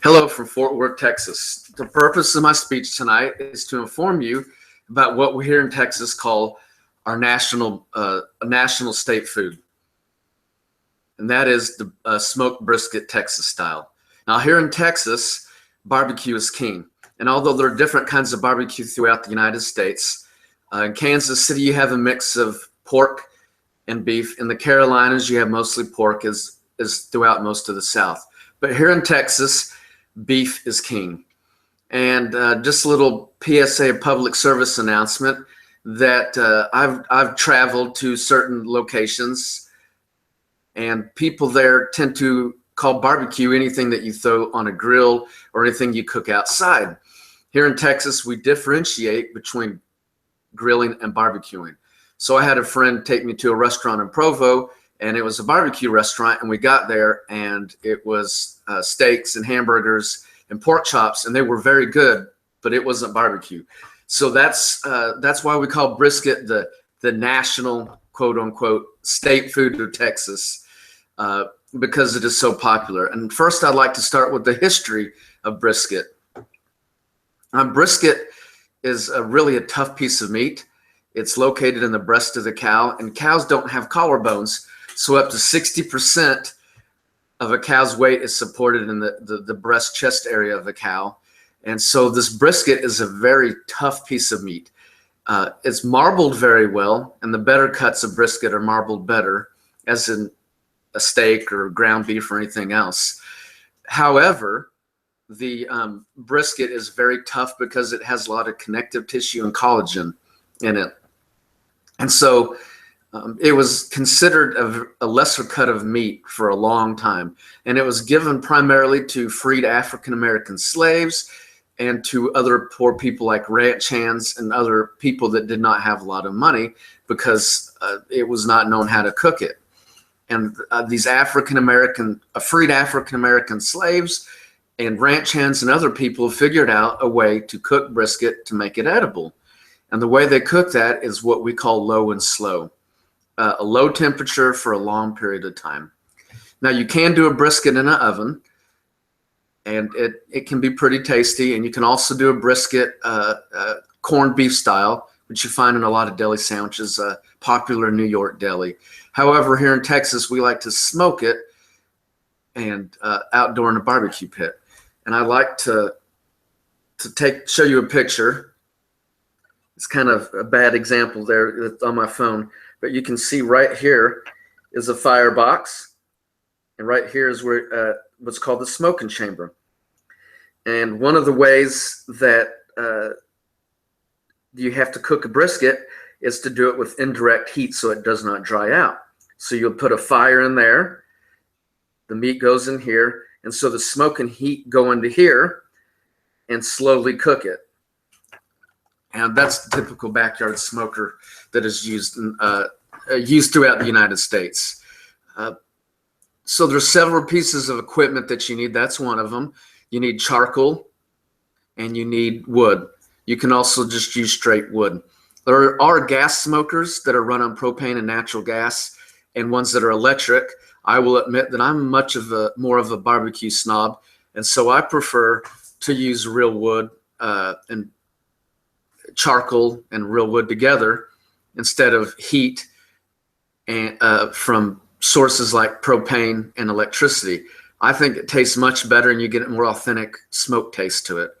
Hello from Fort Worth, Texas. The purpose of my speech tonight is to inform you about what we here in Texas call our national state food, and that is the smoked brisket Texas style. Now here in Texas, barbecue is king, and although there are different kinds of barbecue throughout the United States, in Kansas City you have a mix of pork and beef. In the Carolinas you have mostly pork, as throughout most of the South. But here in Texas, beef is king. And just a little PSA, public service announcement, that I've traveled to certain locations, and people there tend to call barbecue anything that you throw on a grill or anything you cook outside. Here in Texas, we differentiate between grilling and barbecuing. So I had a friend take me to a restaurant in Provo, and it was a barbecue restaurant, and we got there and it was steaks and hamburgers and pork chops, and they were very good, but it wasn't barbecue. So that's why we call brisket the national, quote unquote, state food of Texas, because it is so popular. And first I'd like to start with the history of brisket. Brisket is really a tough piece of meat. It's located in the breast of the cow, and cows don't have collarbones. So up to 60% of a cow's weight is supported in the breast chest area of the cow. And so this brisket is a very tough piece of meat. It's marbled very well, and the better cuts of brisket are marbled better, as in a steak or ground beef or anything else. However, the brisket is very tough because it has a lot of connective tissue and collagen in it. And so it was considered a lesser cut of meat for a long time, and it was given primarily to freed African-American slaves and to other poor people like ranch hands and other people that did not have a lot of money, because it was not known how to cook it. And these freed African-American slaves and ranch hands and other people figured out a way to cook brisket to make it edible. And the way they cook that is what we call low and slow. A low temperature for a long period of time. Now you can do a brisket in an oven, and it can be pretty tasty. And you can also do a brisket corned beef style, which you find in a lot of deli sandwiches, popular in New York deli. However, here in Texas, we like to smoke it and outdoor in a barbecue pit. And I like to show you a picture. It's kind of a bad example there. It's on my phone. But you can see right here is a firebox, and right here is where what's called the smoking chamber. And one of the ways that you have to cook a brisket is to do it with indirect heat so it does not dry out. So you'll put a fire in there, the meat goes in here, and so the smoke and heat go into here and slowly cook it. And that's the typical backyard smoker that is used throughout the United States. So there's several pieces of equipment that you need. That's one of them. You need charcoal and you need wood. You can also just use straight wood. There are gas smokers that are run on propane and natural gas, and ones that are electric. I will admit that I'm more of a barbecue snob, and so I prefer to use real wood and charcoal and real wood together instead of heat and from sources like propane and electricity. I think it tastes much better, and you get a more authentic smoke taste to it.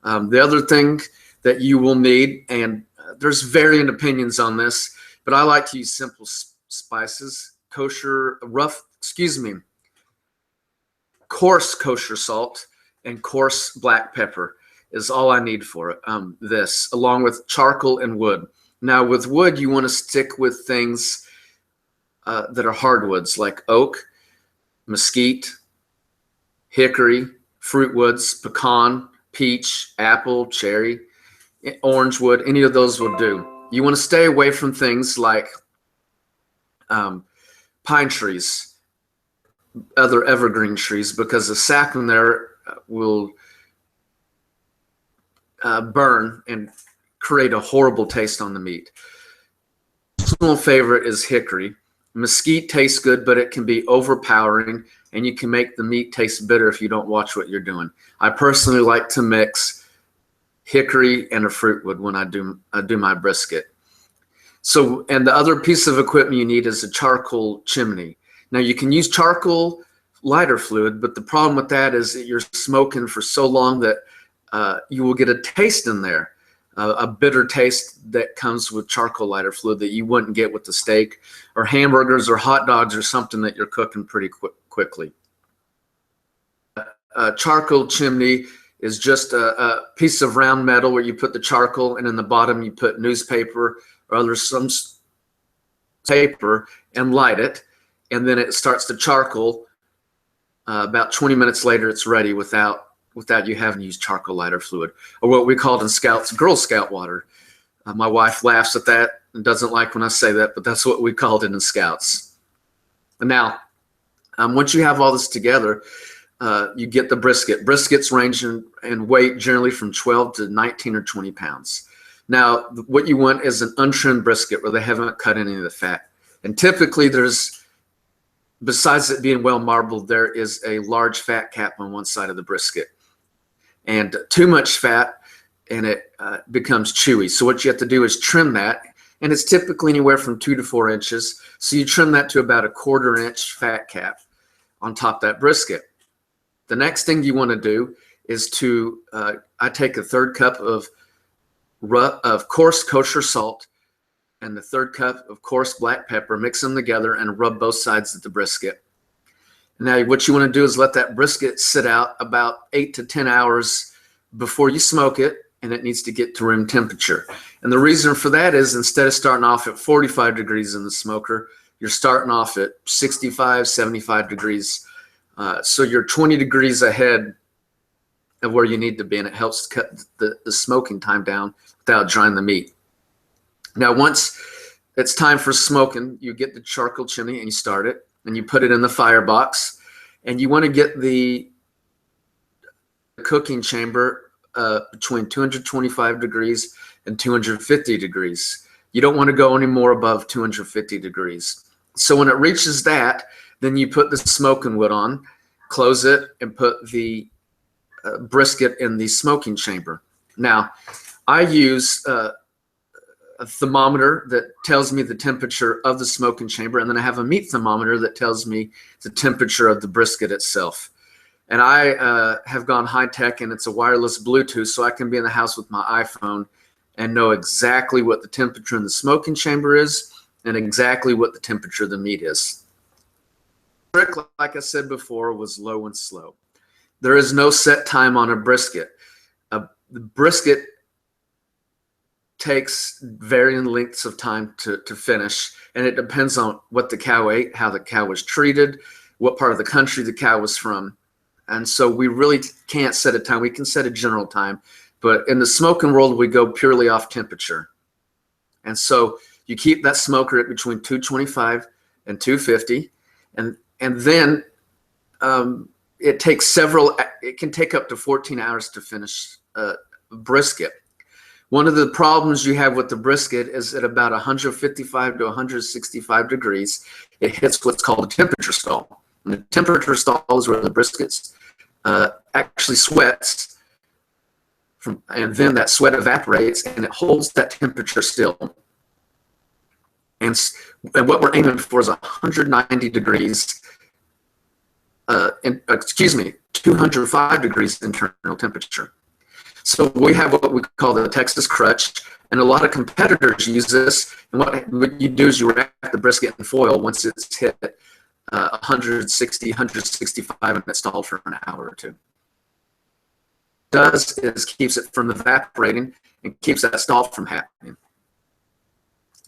The other thing that you will need, and there's varying opinions on this, but I like to use simple spices. Coarse kosher salt and coarse black pepper is all I need for it. This, along with charcoal and wood. Now with wood, you want to stick with things that are hardwoods like oak, mesquite, hickory, fruit woods, pecan, peach, apple, cherry, orange wood. Any of those will do. You want to stay away from things like pine trees, other evergreen trees, because the sap in there will burn and create a horrible taste on the meat. Personal favorite is hickory. Mesquite tastes good, but it can be overpowering and you can make the meat taste bitter if you don't watch what you're doing. I personally like to mix hickory and a fruit wood when I do my brisket. So, and the other piece of equipment you need is a charcoal chimney. Now you can use charcoal lighter fluid, but the problem with that is that you're smoking for so long that you will get a taste in there, a bitter taste that comes with charcoal lighter fluid that you wouldn't get with the steak or hamburgers or hot dogs or something that you're cooking pretty quickly. A charcoal chimney is just a piece of round metal where you put the charcoal, and in the bottom you put newspaper or other some paper and light it, and then it starts to charcoal. About 20 minutes later, it's ready without you having to use charcoal lighter fluid, or what we called in Scouts Girl Scout water. My wife laughs at that and doesn't like when I say that, but that's what we called it in Scouts. And now, once you have all this together, you get the brisket. Briskets range in weight generally from 12 to 19 or 20 pounds. Now, what you want is an untrimmed brisket where they haven't cut any of the fat. And typically besides it being well marbled, there is a large fat cap on one side of the brisket. And too much fat, and it becomes chewy. So what you have to do is trim that. And it's typically anywhere from 2 to 4 inches. So you trim that to about a 1/4 inch fat cap on top of that brisket. The next thing you want to do is I take a 1/3 cup of coarse kosher salt and the 1/3 cup of coarse black pepper, mix them together and rub both sides of the brisket. Now what you want to do is let that brisket sit out about 8 to 10 hours before you smoke it, and it needs to get to room temperature. And the reason for that is instead of starting off at 45 degrees in the smoker, you're starting off at 65, 75 degrees. So you're 20 degrees ahead of where you need to be, and it helps cut the smoking time down without drying the meat. Now, once it's time for smoking, you get the charcoal chimney and you start it, and you put it in the firebox, and you want to get the cooking chamber between 225 degrees and 250 degrees. You don't want to go any more above 250 degrees. So when it reaches that, then you put the smoking wood on, close it, and put the brisket in the smoking chamber. Now, I use a thermometer that tells me the temperature of the smoking chamber, and then I have a meat thermometer that tells me the temperature of the brisket itself. And I have gone high tech, and it's a wireless Bluetooth, so I can be in the house with my iPhone and know exactly what the temperature in the smoking chamber is and exactly what the temperature of the meat is. The trick, like I said before, was low and slow. There is no set time on a brisket. The brisket takes varying lengths of time to finish, and it depends on what the cow ate, how the cow was treated, what part of the country the cow was from. And so we really can't set a time. We can set a general time, but in the smoking world, we go purely off temperature. And so you keep that smoker at between 225 and 250, and then it can take up to 14 hours to finish brisket. One of the problems you have with the brisket is at about 155 to 165 degrees, it hits what's called a temperature stall. And the temperature stall is where the brisket actually sweats, and then that sweat evaporates, and it holds that temperature still. And what we're aiming for is 190 degrees, 205 degrees internal temperature. So we have what we call the Texas crutch, and a lot of competitors use this. And what you do is you wrap the brisket in foil once it's hit 160, 165, and it's stalled for an hour or two. What it does is keeps it from evaporating and keeps that stall from happening.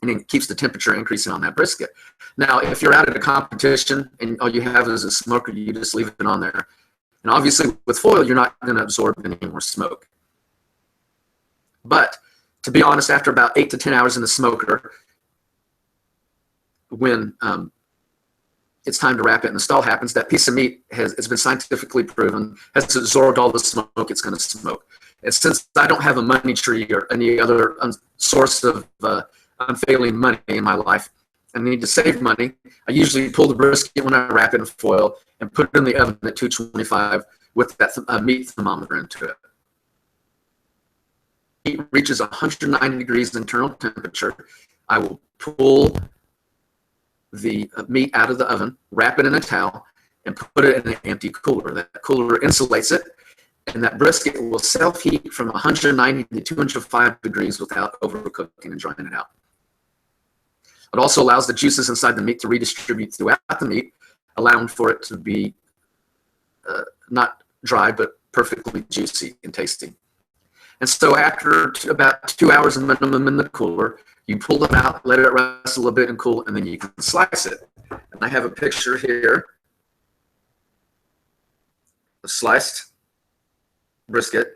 And it keeps the temperature increasing on that brisket. Now, if you're out at a competition and all you have is a smoker, you just leave it on there. And obviously with foil, you're not going to absorb any more smoke. But to be honest, after about 8 to 10 hours in the smoker, when it's time to wrap it and the stall happens, that piece of meat has been scientifically proven, has absorbed all the smoke it's going to smoke. And since I don't have a money tree or any other source of unfailing money in my life, I need to save money, I usually pull the brisket when I wrap it in foil and put it in the oven at 225 with that meat thermometer into it. Heat reaches 190 degrees internal temperature. I will pull the meat out of the oven, wrap it in a towel, and put it in an empty cooler. That cooler insulates it, and that brisket will self-heat from 190 to 205 degrees without overcooking and drying it out. It also allows the juices inside the meat to redistribute throughout the meat, allowing for it to be not dry, but perfectly juicy and tasty. And so after about 2 hours minimum in the cooler, you pull them out, let it rest a little bit and cool, and then you can slice it. And I have a picture here of sliced brisket.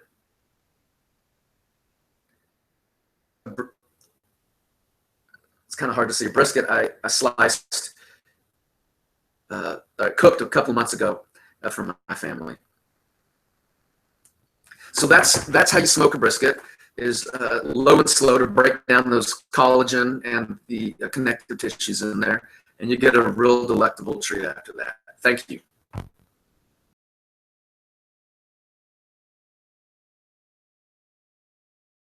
It's kind of hard to see. Brisket I sliced, I cooked a couple months ago for my family. So that's how you smoke a brisket, is low and slow to break down those collagen and the connective tissues in there, and you get a real delectable treat after that. Thank you.